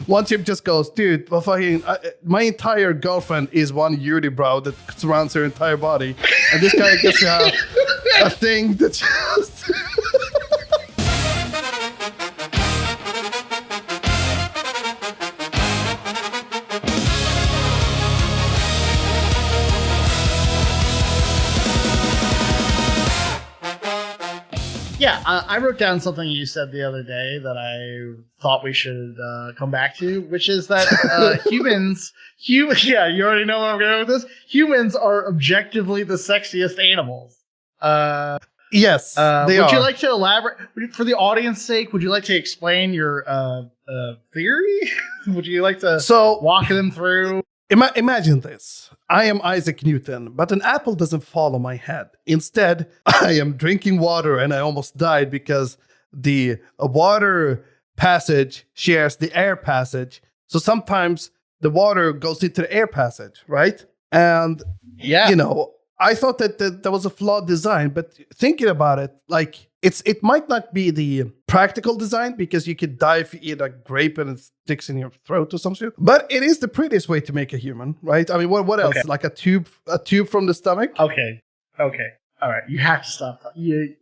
one chimp just goes, dude, well, fucking, my entire girlfriend is one unibrow that surrounds her entire body, and this guy gets to have a thing that just. Yeah, I wrote down something you said the other day that I thought we should come back to, which is that humans, you already know where I'm going with this. Humans are objectively the sexiest animals. Yes, they are. Would you like to elaborate, for the audience sake? Would you like to explain your theory? Would you like to walk them through? Imagine this. I am Isaac Newton, but an apple doesn't fall on my head. Instead, I am drinking water and I almost died because the water passage shares the air passage. So sometimes the water goes into the air passage, right? And, I thought that was a flawed design, but thinking about it, like, it might not be the practical design because you could die if you eat a grape and it sticks in your throat or some shit. But it is the prettiest way to make a human, right? I mean, what else? Okay. Like a tube from the stomach? Okay. All right. You have to stop. Okay.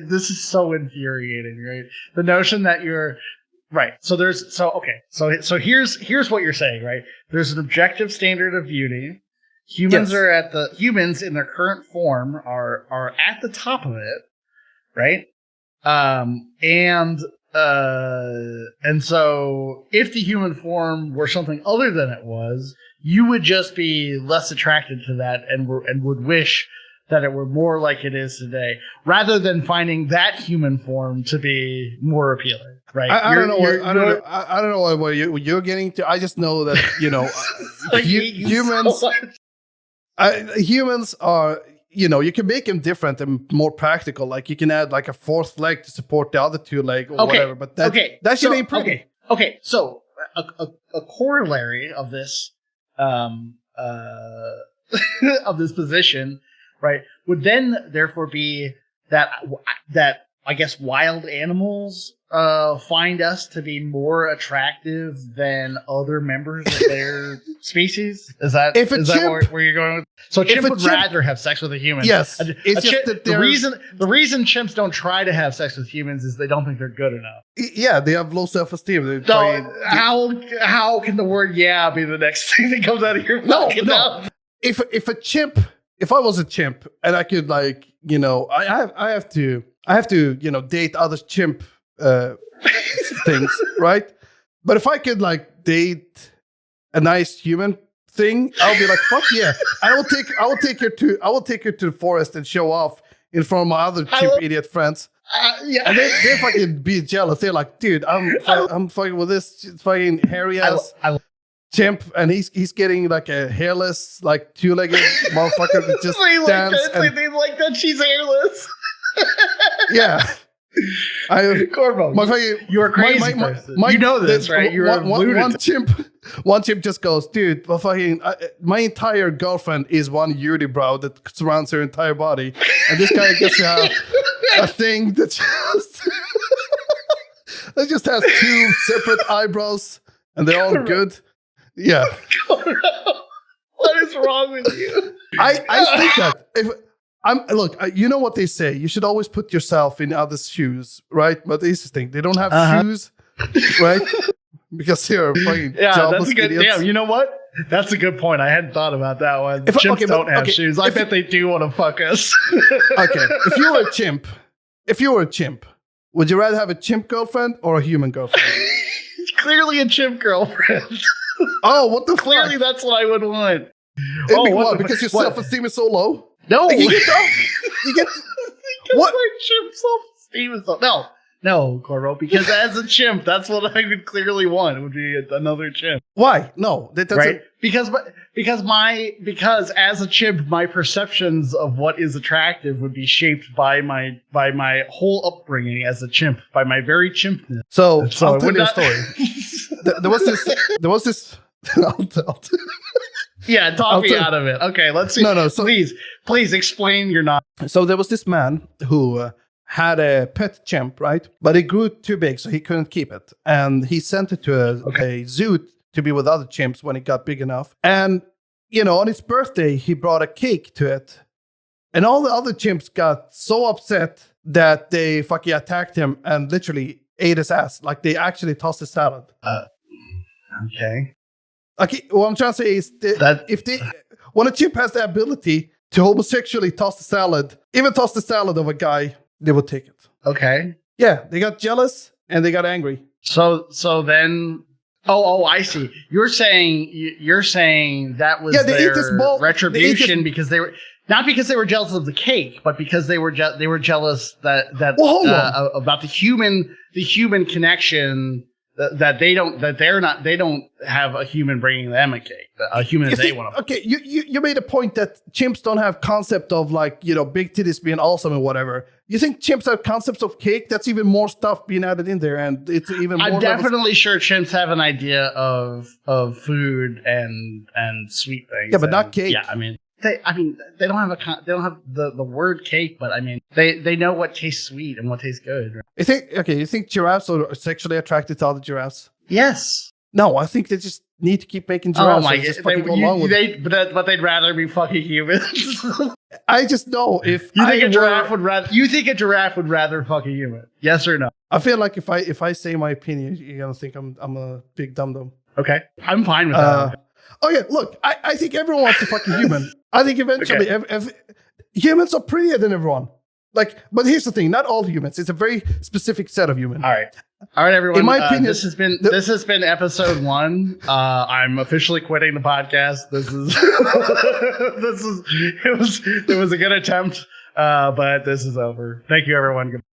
This is so infuriating, right? The notion that you're right. So here's what you're saying, right? There's an objective standard of beauty. Humans humans in their current form are at the top of it, right? And so if the human form were something other than it was, you would just be less attracted to that and would wish that it were more like it is today, rather than finding that human form to be more appealing, right? I don't know what you're getting to. I just know that humans. Humans are, you can make them different and more practical. Like you can add like a fourth leg to support the other two leg or whatever. But that should be pretty. Okay. So a corollary of this of this position, right, would then therefore be that I guess wild animals find us to be more attractive than other members of their species? Is that where you're going with? So a chimp would rather have sex with a human. Yes. The reason chimps don't try to have sex with humans is they don't think they're good enough. Yeah, they have low self-esteem. How can the word "yeah" be the next thing that comes out of your mouth? No. If I was a chimp and I could I have to date other chimp things, right? But if I could date a nice human thing, I'll be like, fuck yeah. I will take her to the forest and show off in front of my other chimp idiot friends. Yeah. And they fucking be jealous. They're like, dude, I'm fucking with this fucking hairy ass chimp, and he's getting like a hairless, like two-legged motherfucker that just dance. They like that she's hairless. Yeah. Corvo, you're a crazy person. You know this, right? You're one chimp just goes, dude, well, fucking, my entire girlfriend is one unibrow that surrounds her entire body, and this guy gets to have a thing that just has two separate eyebrows, and they're all good. Yeah. What is wrong with you? I think that look, you know what they say. You should always put yourself in others' shoes, right? But this is the thing. They don't have shoes, right? Because they're fucking jobless idiots. Damn, you know what? That's a good point. I hadn't thought about that one. Chimps don't have shoes. I bet they do want to fuck us. Okay. If you were a chimp, would you rather have a chimp girlfriend or a human girlfriend? Clearly a chimp girlfriend. Oh, what the Clearly fuck? that's what I would want. Because your self-esteem is so low? No. You get what? My chimp self-esteem is so... No, Corvo, because as a chimp, that's what I would clearly want. It would be another chimp. Why? No, that's right. Because as a chimp, my perceptions of what is attractive would be shaped by my whole upbringing as a chimp, by my very chimpness. So I'll tell you a story. There was this. I'll tell. Yeah, talk me out of it. Okay, let's see. No. Please explain your not. So there was this man who had a pet chimp, right? But it grew too big, so he couldn't keep it. And he sent it to a zoo to be with other chimps when it got big enough. And, on his birthday, he brought a cake to it. And all the other chimps got so upset that they fucking attacked him and literally ate his ass. Like, they actually tossed his salad. Okay. What I'm trying to say is when a chimp has the ability to homosexually toss the salad, even toss the salad of a guy, they would take it. Okay. Yeah, they got jealous and they got angry. So then, I see. You're saying that was their retribution because they were not because they were jealous of the cake, but because they were jealous that about the human connection that they don't have a human bringing them a cake, a human they want to. Okay, you made a point that chimps don't have concept of like big titties being awesome and whatever. You think chimps have concepts of cake? That's even more stuff being added in there, and it's even more. I'm definitely sure chimps have an idea of food and sweet things. Yeah, but not cake. Yeah, they don't have the word cake, but they know what tastes sweet and what tastes good. Right? You think giraffes are sexually attracted to other giraffes? Yes. No, I think they just need to keep making giraffes. Oh my god! But they'd rather be fucking humans. I just know if you think a giraffe would rather fuck a human. Yes or no? I feel like if I say my opinion, you're gonna think I'm a big dum dum. Okay, I'm fine with that. Oh yeah, look, I think everyone wants to fuck a human. I think eventually humans are prettier than everyone. But here's the thing: not all humans. It's a very specific set of humans. All right, everyone. In my opinion, this has been episode 1. I'm officially quitting the podcast. It was a good attempt, but this is over. Thank you, everyone. Goodbye.